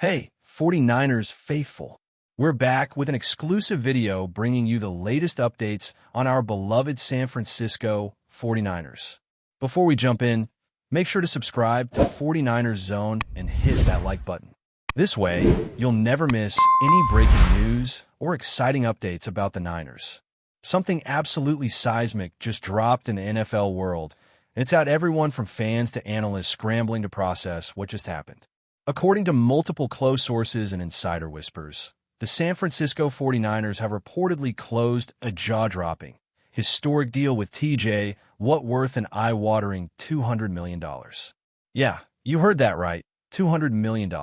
Hey, 49ers faithful. We're back with an exclusive video bringing you the latest updates on our beloved San Francisco 49ers. Before we jump in, make sure to subscribe to 49ers Zone and hit that like button. This way, you'll never miss any breaking news or exciting updates about the Niners. Something absolutely seismic just dropped in the NFL world, and it's had everyone from fans to analysts scrambling to process what just happened. According to multiple close sources and insider whispers, the San Francisco 49ers have reportedly closed a jaw-dropping, historic deal with TJ Watt worth an eye-watering $200 million. Yeah, you heard that right, $200 million.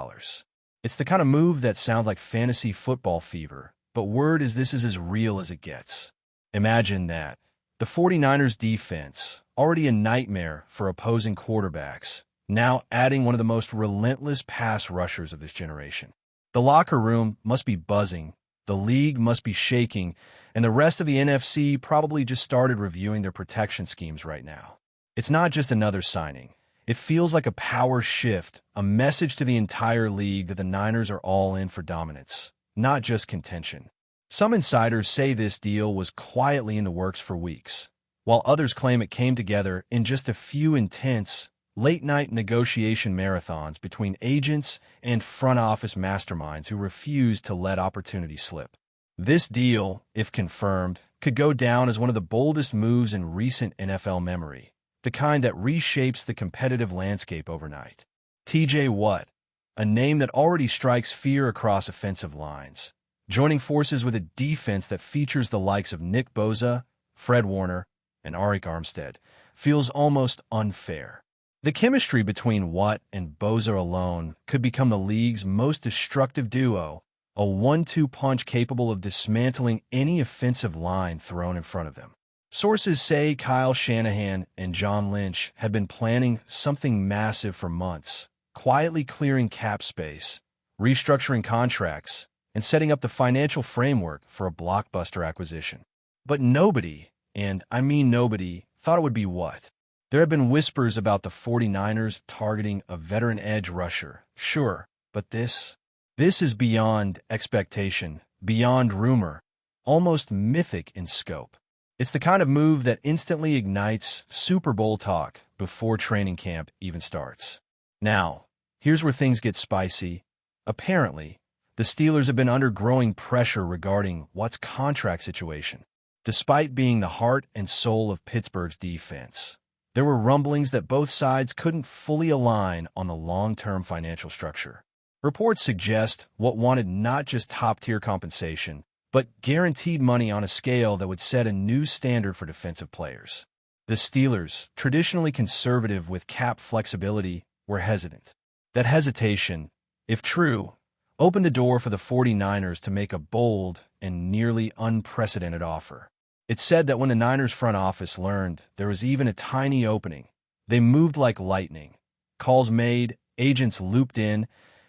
It's the kind of move that sounds like fantasy football fever, but word is this is as real as it gets. Imagine that. The 49ers defense, already a nightmare for opposing quarterbacks, now adding one of the most relentless pass rushers of this generation. The locker room must be buzzing, the league must be shaking, and the rest of the NFC probably just started reviewing their protection schemes right now. It's not just another signing. It feels like a power shift, a message to the entire league that the Niners are all in for dominance, not just contention. Some insiders say this deal was quietly in the works for weeks, while others claim it came together in just a few intense, late-night negotiation marathons between agents and front office masterminds who refused to let opportunity slip. This deal, if confirmed, could go down as one of the boldest moves in recent NFL memory, the kind that reshapes the competitive landscape overnight. TJ Watt, a name that already strikes fear across offensive lines, joining forces with a defense that features the likes of Nick Bosa, Fred Warner, and Arik Armstead, feels almost unfair. The chemistry between Watt and Bosa alone could become the league's most destructive duo, a 1-2 punch capable of dismantling any offensive line thrown in front of them. Sources say Kyle Shanahan and John Lynch had been planning something massive for months, quietly clearing cap space, restructuring contracts, and setting up the financial framework for a blockbuster acquisition. But nobody, and I mean nobody, thought it would be Watt. There have been whispers about the 49ers targeting a veteran edge rusher, sure, but this is beyond expectation, beyond rumor, almost mythic in scope. It's the kind of move that instantly ignites Super Bowl talk before training camp even starts. Now, here's where things get spicy. Apparently, the Steelers have been under growing pressure regarding Watt's contract situation. Despite being the heart and soul of Pittsburgh's defense, there were rumblings that both sides couldn't fully align on the long-term financial structure. Reports suggest Watt wanted not just top-tier compensation, but guaranteed money on a scale that would set a new standard for defensive players. The Steelers, traditionally conservative with cap flexibility, were hesitant. That hesitation, if true, opened the door for the 49ers to make a bold and nearly unprecedented offer. It's said that when the Niners front office learned there was even a tiny opening, they moved like lightning. Calls made, agents looped in,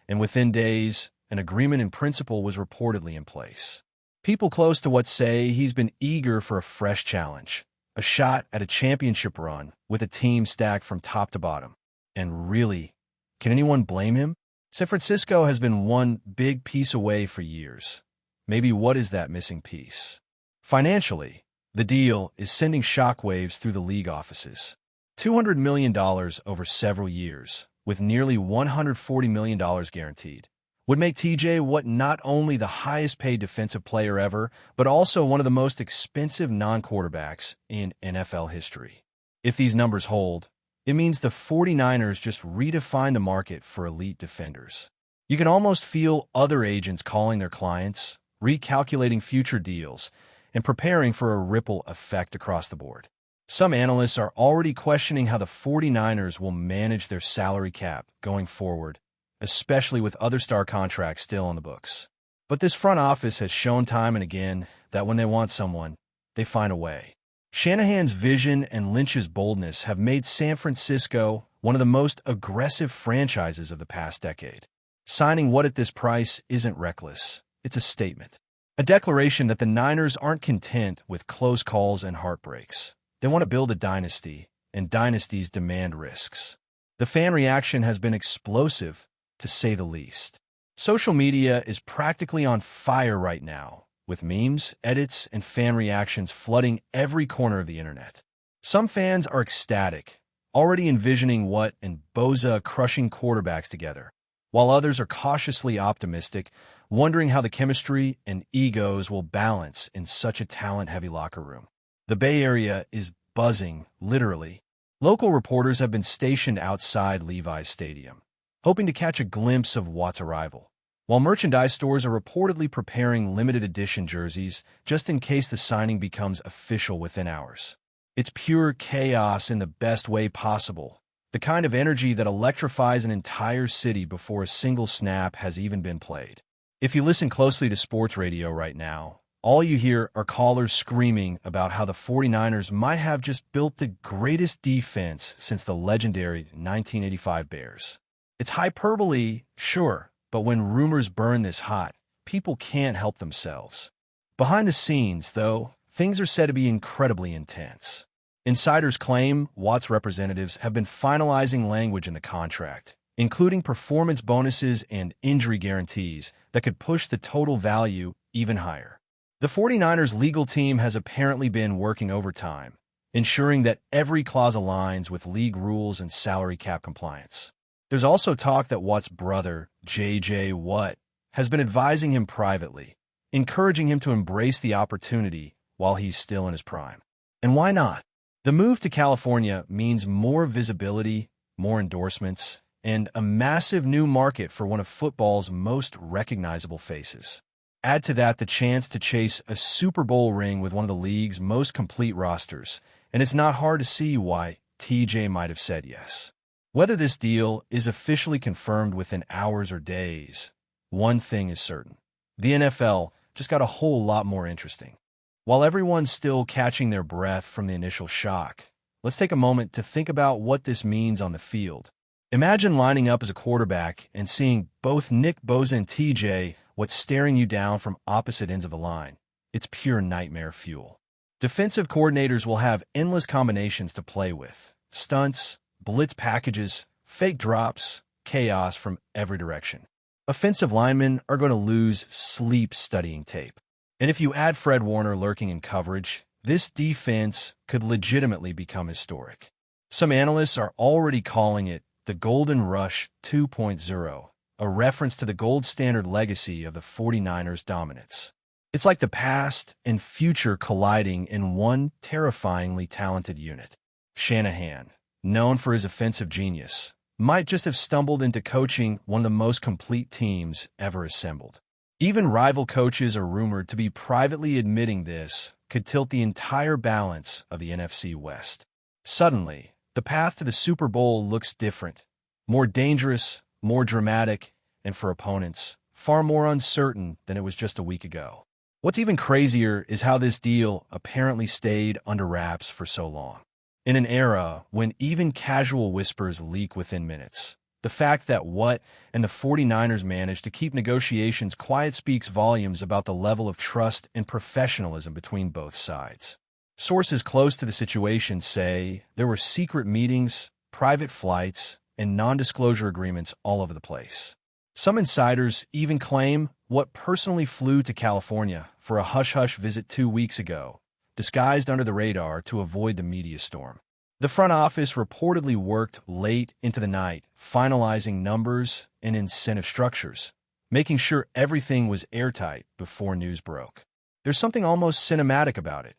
and within days, an agreement in principle was reportedly in place. People close to Watt say he's been eager for a fresh challenge, a shot at a championship run with a team stacked from top to bottom. And really, can anyone blame him? San Francisco has been one big piece away for years. Maybe what is that missing piece? Financially, the deal is sending shockwaves through the league offices. $200 million over several years, with nearly $140 million guaranteed, would make TJ Watt not only the highest-paid defensive player ever, but also one of the most expensive non-quarterbacks in NFL history. If these numbers hold, it means the 49ers just redefined the market for elite defenders. You can almost feel other agents calling their clients, recalculating future deals, and preparing for a ripple effect across the board. Some analysts are already questioning how the 49ers will manage their salary cap going forward, especially with other star contracts still on the books. But this front office has shown time and again that when they want someone, they find a way. Shanahan's vision and Lynch's boldness have made San Francisco one of the most aggressive franchises of the past decade. Signing Watt at this price isn't reckless. It's a statement. A declaration that the Niners aren't content with close calls and heartbreaks. They want to build a dynasty, and dynasties demand risks. The fan reaction has been explosive, to say the least. Social media is practically on fire right now, with memes, edits, and fan reactions flooding every corner of the internet. Some fans are ecstatic, already envisioning Watt and Boza crushing quarterbacks together, while others are cautiously optimistic, wondering how the chemistry and egos will balance in such a talent-heavy locker room. The Bay Area is buzzing, literally. Local reporters have been stationed outside Levi's Stadium, hoping to catch a glimpse of Watt's arrival, while merchandise stores are reportedly preparing limited-edition jerseys just in case the signing becomes official within hours. It's pure chaos in the best way possible, the kind of energy that electrifies an entire city before a single snap has even been played. If you listen closely to sports radio right now, all you hear are callers screaming about how the 49ers might have just built the greatest defense since the legendary 1985 Bears. It's hyperbole, sure, but when rumors burn this hot, people can't help themselves. Behind the scenes, though, things are said to be incredibly intense. Insiders claim Watt's representatives have been finalizing language in the contract, including performance bonuses and injury guarantees that could push the total value even higher. The 49ers legal team has apparently been working overtime, ensuring that every clause aligns with league rules and salary cap compliance. There's also talk that Watt's brother, J.J. Watt, has been advising him privately, encouraging him to embrace the opportunity while he's still in his prime. And why not? The move to California means more visibility, more endorsements, and a massive new market for one of football's most recognizable faces. Add to that the chance to chase a Super Bowl ring with one of the league's most complete rosters, and it's not hard to see why TJ might have said yes. Whether this deal is officially confirmed within hours or days, one thing is certain. The NFL just got a whole lot more interesting. While everyone's still catching their breath from the initial shock, let's take a moment to think about what this means on the field. Imagine lining up as a quarterback and seeing both Nick Bosa and TJ Watt staring you down from opposite ends of the line. It's pure nightmare fuel. Defensive coordinators will have endless combinations to play with. Stunts, blitz packages, fake drops, chaos from every direction. Offensive linemen are going to lose sleep studying tape. And if you add Fred Warner lurking in coverage, this defense could legitimately become historic. Some analysts are already calling it the Golden Rush 2.0, a reference to the gold standard legacy of the 49ers' dominance. It's like the past and future colliding in one terrifyingly talented unit. Shanahan, known for his offensive genius, might just have stumbled into coaching one of the most complete teams ever assembled. Even rival coaches are rumored to be privately admitting this could tilt the entire balance of the NFC West. Suddenly, the path to the Super Bowl looks different, more dangerous, more dramatic, and for opponents, far more uncertain than it was just a week ago. What's even crazier is how this deal apparently stayed under wraps for so long. In an era when even casual whispers leak within minutes, the fact that Watt and the 49ers managed to keep negotiations quiet speaks volumes about the level of trust and professionalism between both sides. Sources close to the situation say there were secret meetings, private flights, and non-disclosure agreements all over the place. Some insiders even claim Watt personally flew to California for a hush-hush visit 2 weeks ago, disguised under the radar to avoid the media storm. The front office reportedly worked late into the night, finalizing numbers and incentive structures, making sure everything was airtight before news broke. There's something almost cinematic about it,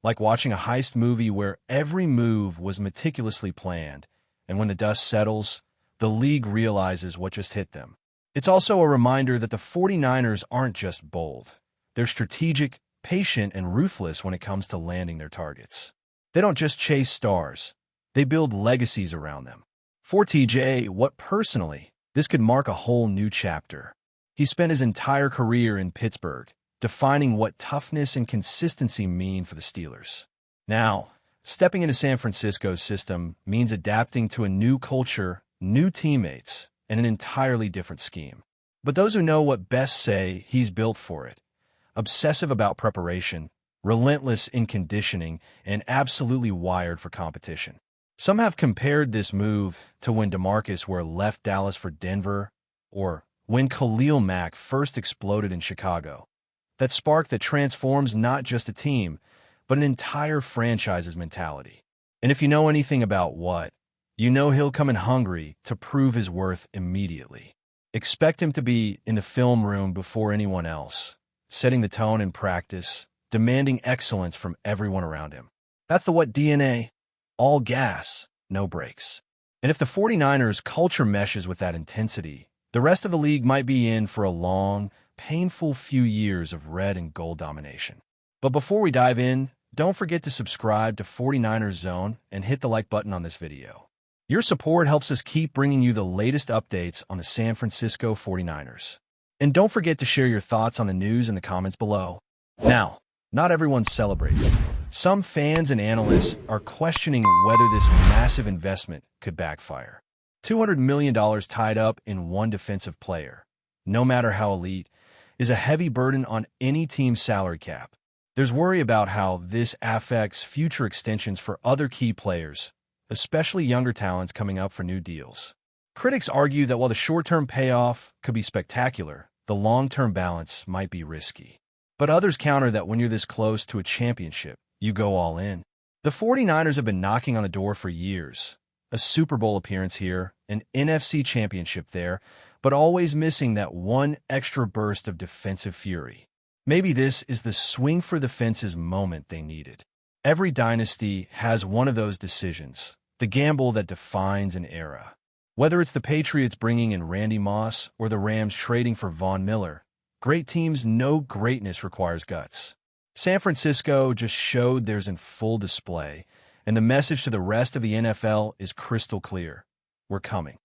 like watching a heist movie where every move was meticulously planned, and when the dust settles, the league realizes what just hit them. It's also a reminder that the 49ers aren't just bold. They're strategic, patient, and ruthless when it comes to landing their targets. They don't just chase stars. They build legacies around them. For TJ Watt personally, this could mark a whole new chapter. He spent his entire career in Pittsburgh, defining what toughness and consistency mean for the Steelers. Now, stepping into San Francisco's system means adapting to a new culture, new teammates, and an entirely different scheme. But those who know Watt best say he's built for it. Obsessive about preparation, relentless in conditioning, and absolutely wired for competition. Some have compared this move to when DeMarcus left Dallas for Denver, or when Khalil Mack first exploded in Chicago. That spark that transforms not just a team, but an entire franchise's mentality. And if you know anything about Watt, you know he'll come in hungry to prove his worth immediately. Expect him to be in the film room before anyone else, setting the tone in practice, demanding excellence from everyone around him. That's the Watt DNA. All gas, no brakes. And if the 49ers culture meshes with that intensity, the rest of the league might be in for a long, painful few years of red and gold domination. But before we dive in, don't forget to subscribe to 49ers Zone and hit the like button on this video. Your support helps us keep bringing you the latest updates on the San Francisco 49ers. And don't forget to share your thoughts on the news in the comments below. Now, not everyone's celebrating. Some fans and analysts are questioning whether this massive investment could backfire. $200 million tied up in one defensive player, no matter how elite, is a heavy burden on any team's salary cap. There's worry about how this affects future extensions for other key players, especially younger talents coming up for new deals. Critics argue that while the short-term payoff could be spectacular, the long-term balance might be risky. But others counter that when you're this close to a championship, you go all in. The 49ers have been knocking on the door for years. A Super Bowl appearance here, an NFC championship there, but always missing that one extra burst of defensive fury. Maybe this is the swing for the fences moment they needed. Every dynasty has one of those decisions, the gamble that defines an era. Whether it's the Patriots bringing in Randy Moss or the Rams trading for Von Miller, great teams know greatness requires guts. San Francisco just showed theirs in full display, and the message to the rest of the NFL is crystal clear. We're coming.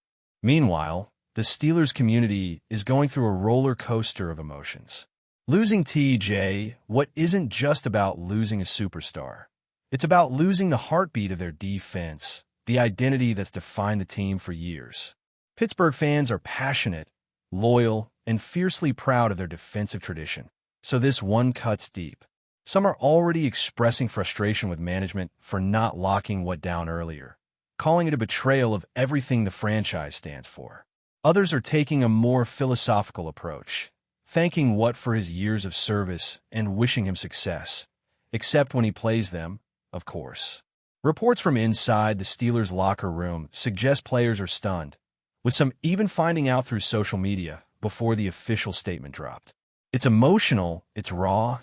Meanwhile, the Steelers community is going through a roller coaster of emotions. Losing TJ, what isn't just about losing a superstar. It's about losing the heartbeat of their defense, the identity that's defined the team for years. Pittsburgh fans are passionate, loyal, and fiercely proud of their defensive tradition. So this one cuts deep. Some are already expressing frustration with management for not locking Watt down earlier, calling it a betrayal of everything the franchise stands for. Others are taking a more philosophical approach, thanking Watt for his years of service and wishing him success, except when he plays them, of course. Reports from inside the Steelers' locker room suggest players are stunned, with some even finding out through social media before the official statement dropped. It's emotional, it's raw,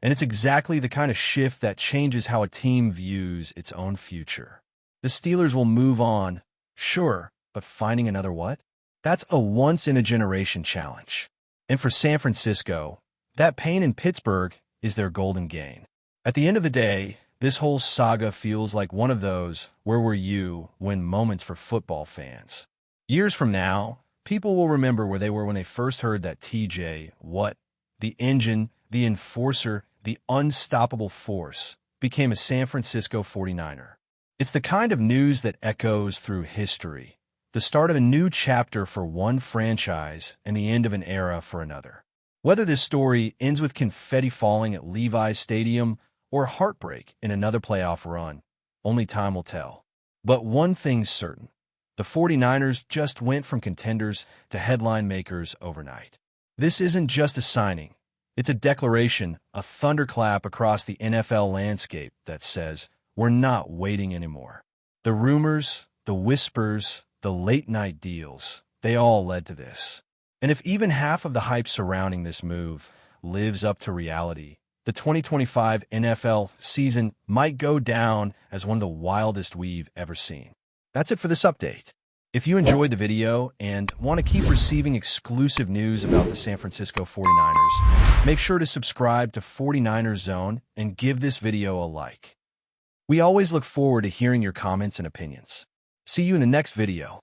and it's exactly the kind of shift that changes how a team views its own future. The Steelers will move on, sure, but finding another Watt? That's a once-in-a-generation challenge. And for San Francisco, that pain in Pittsburgh is their golden gain. At the end of the day, this whole saga feels like one of those "where were you" when moments for football fans. Years from now, people will remember where they were when they first heard that TJ Watt, the engine, the enforcer, the unstoppable force, became a San Francisco 49er. It's the kind of news that echoes through history, the start of a new chapter for one franchise and the end of an era for another. Whether this story ends with confetti falling at Levi's Stadium or heartbreak in another playoff run, only time will tell. But one thing's certain, the 49ers just went from contenders to headline makers overnight. This isn't just a signing. It's a declaration, a thunderclap across the NFL landscape that says, we're not waiting anymore. The rumors, the whispers, the late-night deals, they all led to this. And if even half of the hype surrounding this move lives up to reality, the 2025 NFL season might go down as one of the wildest we've ever seen. That's it for this update. If you enjoyed the video and want to keep receiving exclusive news about the San Francisco 49ers, make sure to subscribe to 49ers Zone and give this video a like. We always look forward to hearing your comments and opinions. See you in the next video.